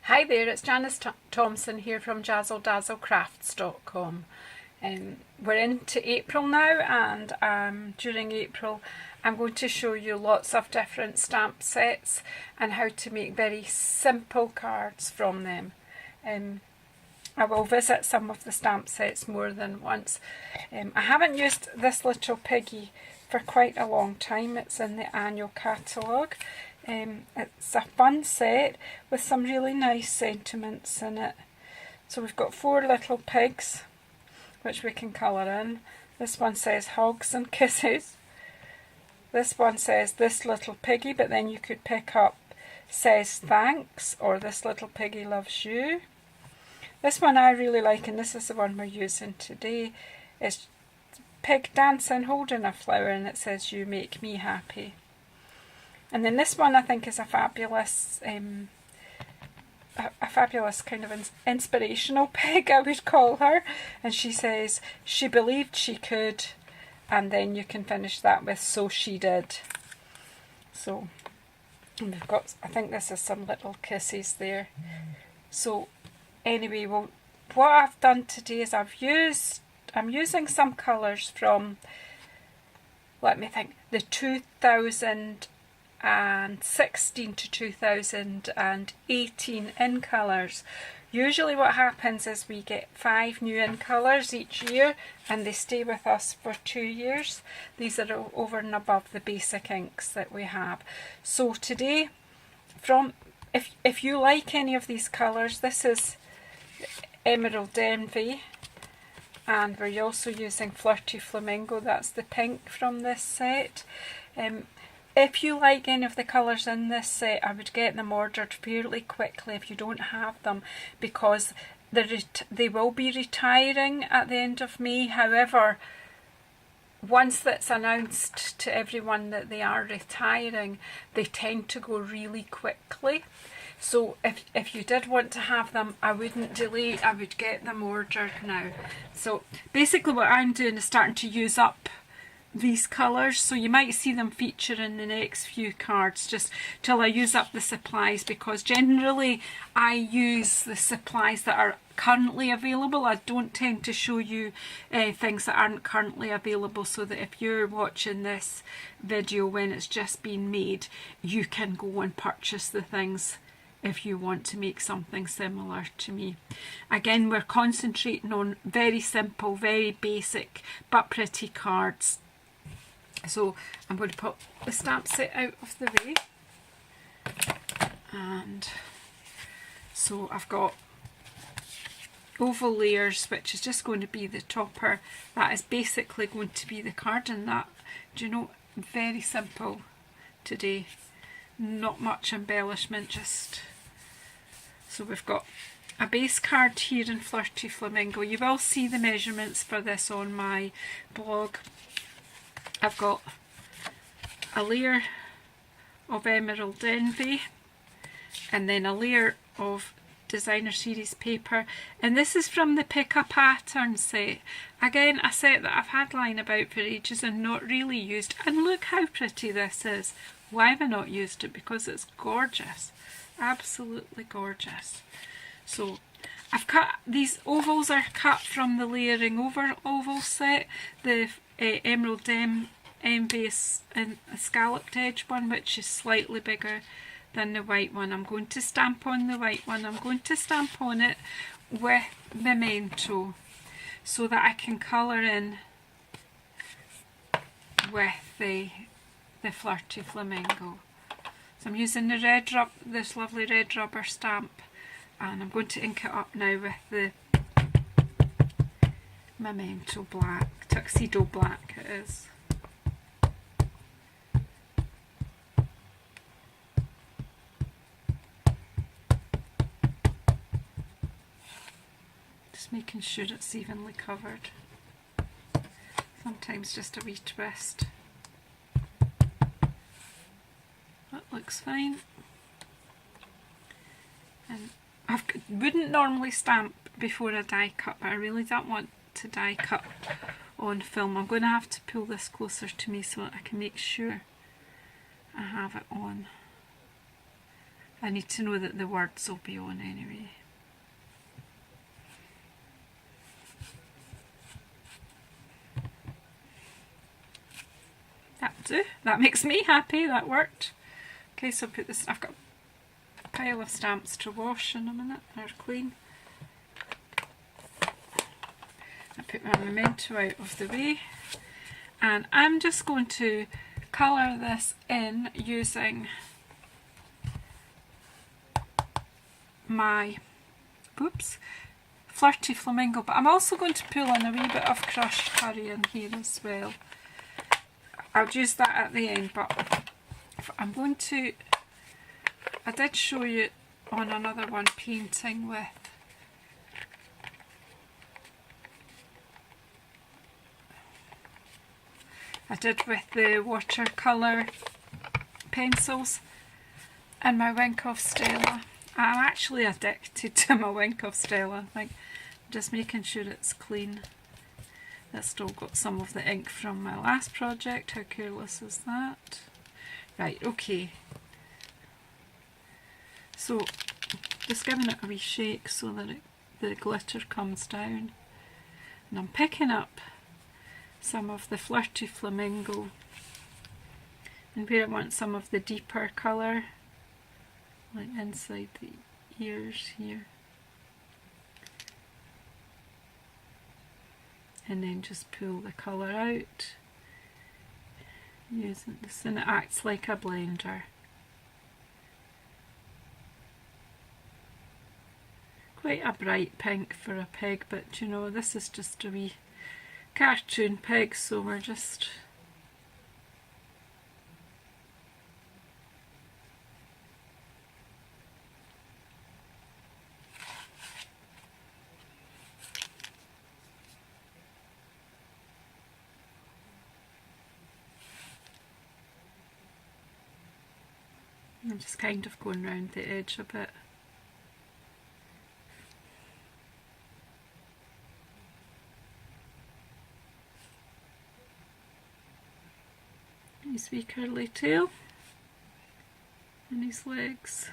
Hi there, it's Janice Thompson here from JazzleDazzleCrafts.com. We're into April now, and during April I'm going to show you lots of different stamp sets and how to make very simple cards from them. I will visit some of the stamp sets more than once. I haven't used this little piggy for quite a long time. It's in the annual catalogue. It's a fun set with some really nice sentiments in it. So we've got 4 little pigs which we can colour in. This one says hugs and kisses. This one says this little piggy, but then you could pick up says thanks or this little piggy loves you. This one I really like, and this is the one we're using today. It's pig dancing holding a flower, and it says you make me happy. And then this one I think is a fabulous kind of inspirational pig, I would call her. And she says she believed she could, and then you can finish that with so she did. So and we've got, I think this is some little kisses there. So anyway, well, what I've done today is I'm using some colours from, let me think, the 2016 to 2018 in colours. Usually what happens is we get 5 new in colours each year, and they stay with us for 2 years. These are over and above the basic inks that we have. So today, if you like any of these colours, this is Emerald Envy, and we're also using Flirty Flamingo. That's the pink from this set. If you like any of the colours in this set, I would get them ordered fairly quickly if you don't have them, because they will be retiring at the end of May. However, once that's announced to everyone that they are retiring, they tend to go really quickly. So if you did want to have them, I wouldn't delay, I would get them ordered now. So basically what I'm doing is starting to use up these colours, so you might see them feature in the next few cards just till I use up the supplies, because generally I use the supplies that are currently available. I don't tend to show you things that aren't currently available, so that if you're watching this video when it's just been made, you can go and purchase the things if you want to make something similar to me. Again, we're concentrating on very simple, very basic but pretty cards. So I'm going to put the stamp set out of the way, and so I've got oval layers, which is just going to be the topper. That is basically going to be the card, and that, do you know, very simple today, not much embellishment, just so we've got a base card here in Flirty Flamingo. You will see the measurements for this on my blog. I've got a layer of Emerald Envy, and then a layer of Designer Series paper, and this is from the Pick a Pattern set. Again, a set that I've had lying about for ages and not really used, and look how pretty this is. Why have I not used it? Because it's gorgeous, absolutely gorgeous. So I've cut, these ovals are cut from the Layering Over oval set, the Emerald Envy and a scalloped edge one, which is slightly bigger than the white one. I'm going to stamp on the white one. I'm going to stamp on it with Memento so that I can colour in with the Flirty Flamingo. So I'm using the this lovely red rubber stamp, and I'm going to ink it up now with the Memento black, Tuxedo black it is. Just making sure it's evenly covered. Sometimes just a wee twist. That looks fine. And I wouldn't normally stamp before a die cut, but I really don't want to die cut on film. I'm going to have to pull this closer to me so that I can make sure I have it on. I need to know that the words will be on anyway. That'll do. That makes me happy. That worked. Okay, so I'll put this. I've got a pile of stamps to wash in a minute. They're clean. I put my memento out of the way, and I'm just going to colour this in using my Flirty Flamingo, but I'm also going to pull in a wee bit of crushed curry in here as well. I'll use that at the end, but I'm going to, I did show you on another one painting with the watercolour pencils and my Wink of Stella. I'm actually addicted to my Wink of Stella. Like, just making sure it's clean. That's still got some of the ink from my last project. How careless is that? Right, okay. So, just giving it a wee shake so that the glitter comes down. And I'm picking up some of the Flirty Flamingo, and where I want some of the deeper colour, like inside the ears here, and then just pull the colour out using this, and it acts like a blender. Quite a bright pink for a pig, but you know, this is just a wee cartoon pig, so we're just kind of going round the edge a bit. His wee curly tail and his legs.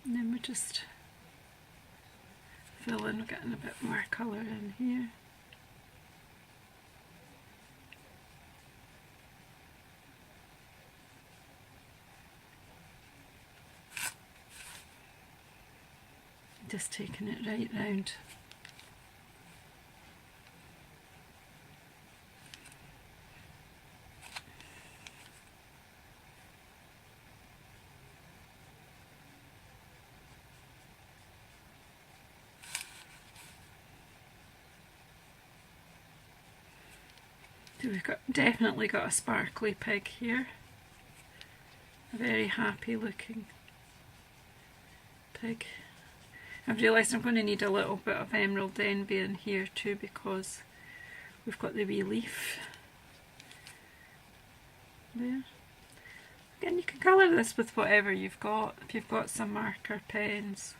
And then we're just filling, getting a bit more colour in here. Just taking it right round. So we've definitely got a sparkly pig here. A very happy looking pig. I've realised I'm going to need a little bit of emerald envy in here too, because we've got the wee leaf there. Again, you can colour this with whatever you've got. If you've got some marker pens,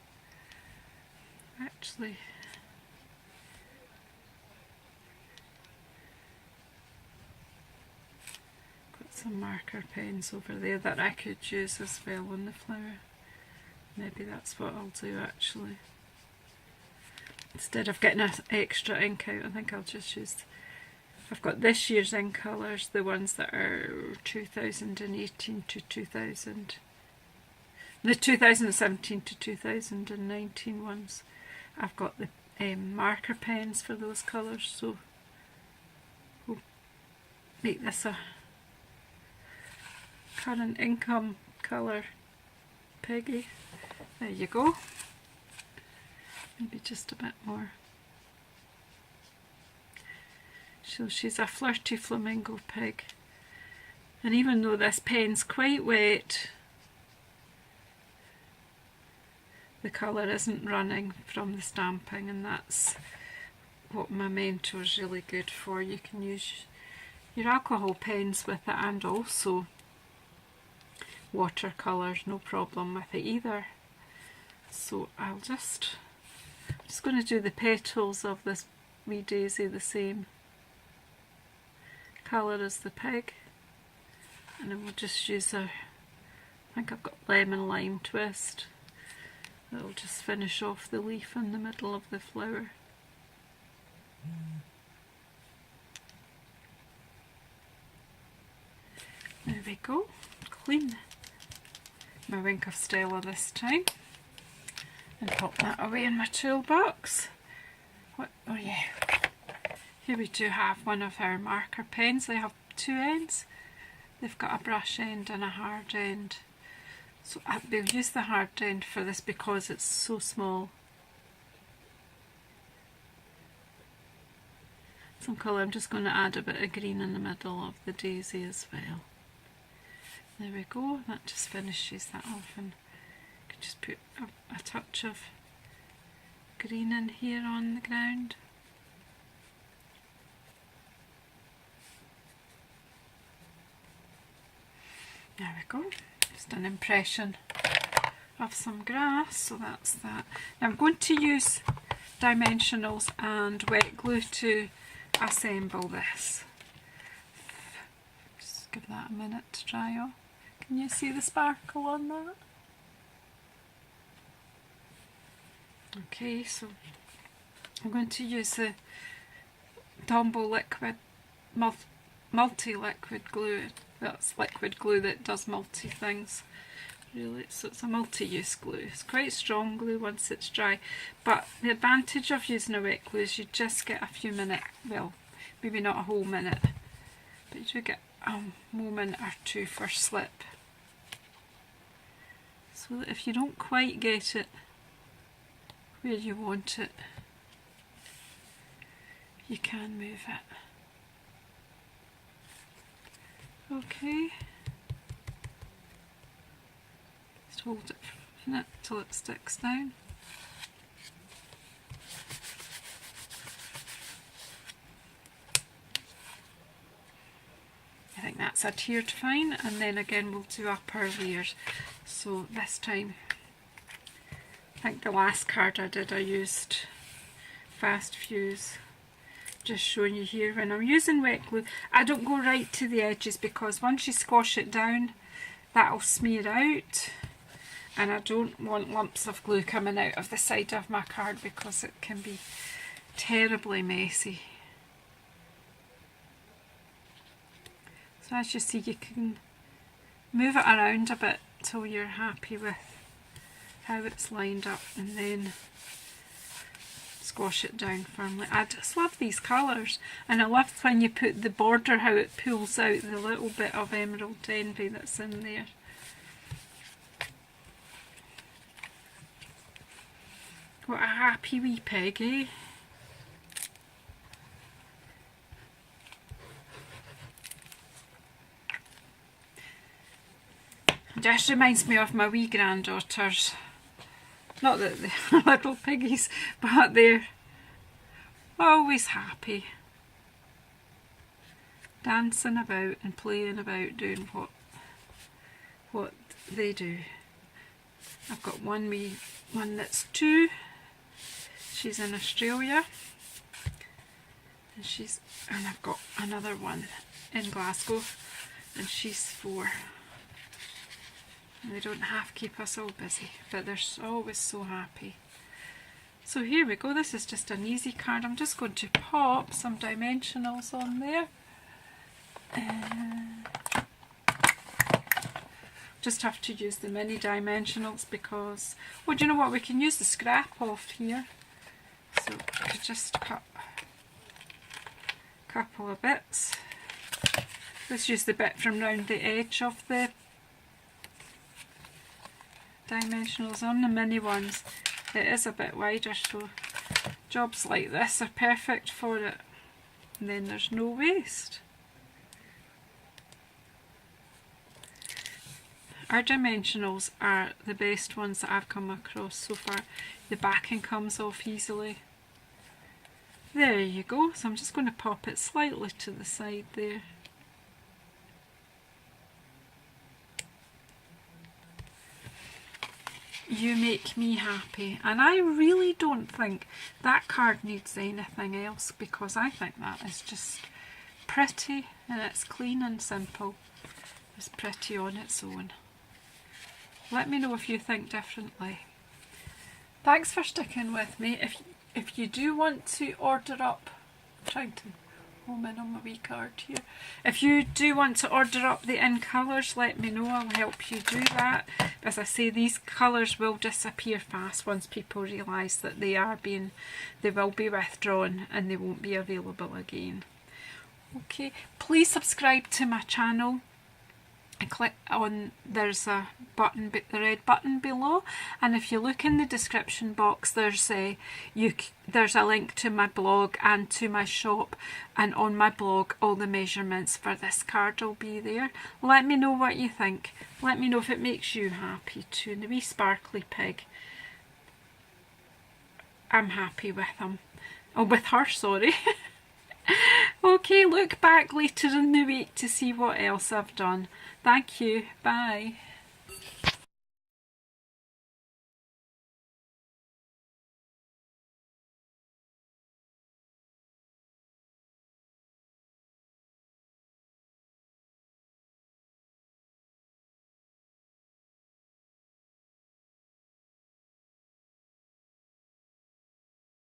actually, got some marker pens over there that I could use as well on the flower. Maybe that's what I'll do actually. Instead of getting an extra ink out, I think I'll just use, I've got this year's ink colours, the ones that are 2018 to 2000, the 2017 to 2019 ones. I've got the marker pens for those colours, so we'll make this a current income colour piggy. There you go. Maybe just a bit more. So she's a Flirty Flamingo pig. And even though this pen's quite wet, the colour isn't running from the stamping, and that's what Memento is really good for. You can use your alcohol pens with it and also watercolours, no problem with it either. So I'm just going to do the petals of this wee daisy the same colour as the pig. And then we'll just use our, I think I've got lemon lime twist. That'll just finish off the leaf in the middle of the flower. There we go. Clean my wink of Stella this time. And pop that away in my toolbox. What? Oh yeah. Here we do have one of our marker pens. They have two ends. They've got a brush end and a hard end. So we'll use the hard end for this because it's so small. Some colour. I'm just going to add a bit of green in the middle of the daisy as well. There we go. That just finishes that off, and I can just put a touch of green in here on the ground. There we go. Just an impression of some grass, so that's that. Now I'm going to use dimensionals and wet glue to assemble this. Just give that a minute to dry off. Can you see the sparkle on that? Okay, so I'm going to use the Tombow liquid multi-liquid glue. That's liquid glue that does multi things. Really, so it's a multi-use glue. It's quite strong glue once it's dry, but the advantage of using a wet glue is you just get a few minutes, well, maybe not a whole minute, but you do get a moment or two for slip. So that if you don't quite get it where you want it, you can move it. Okay. Just hold it for a minute till it sticks down. I think that's adhered fine, and then again we'll do upper layers. So this time, I think the last card I did, I used fast fuse. Just showing you here, when I'm using wet glue, I don't go right to the edges because once you squash it down, that'll smear out, and I don't want lumps of glue coming out of the side of my card because it can be terribly messy. So as you see, you can move it around a bit till you're happy with how it's lined up, and then squash it down firmly. I just love these colours, and I love when you put the border, how it pulls out the little bit of emerald envy that's in there. What a happy wee pig, eh? It just reminds me of my wee granddaughters. Not that they're little piggies, but they're always happy. Dancing about and playing about, doing what they do. I've got one that's 2. She's in Australia. And I've got another one in Glasgow, and she's 4. And they don't half keep us all busy, but they're always so happy. So here we go. This is just an easy card. I'm just going to pop some dimensionals on there. Just have to use the mini dimensionals because, well, do you know what? We can use the scrap off here. So I could just cut a couple of bits. Let's use the bit from round the edge of the dimensionals. On the mini ones it is a bit wider, so jobs like this are perfect for it, and then there's no waste. Our dimensionals are the best ones that I've come across so far. The backing comes off easily. There you go. So I'm just going to pop it slightly to the side there. You make me happy, and I really don't think that card needs anything else because I think that is just pretty and it's clean and simple. It's pretty on its own. Let me know if you think differently. Thanks for sticking with me. If you do want to order up, I'm trying to home in on my wee card here. If you do want to order up the in colours, let me know. I'll help you do that. As I say, these colours will disappear fast once people realise that they will be withdrawn and they won't be available again. Okay, please subscribe to my channel. And click on, there's a button, the red button below, and if you look in the description box, there's a link to my blog and to my shop, and on my blog all the measurements for this card will be there. Let me know what you think. Let me know if it makes you happy too. And the wee sparkly pig, I'm happy with him. Oh, with her, sorry. Okay, look back later in the week to see what else I've done. Thank you. Bye.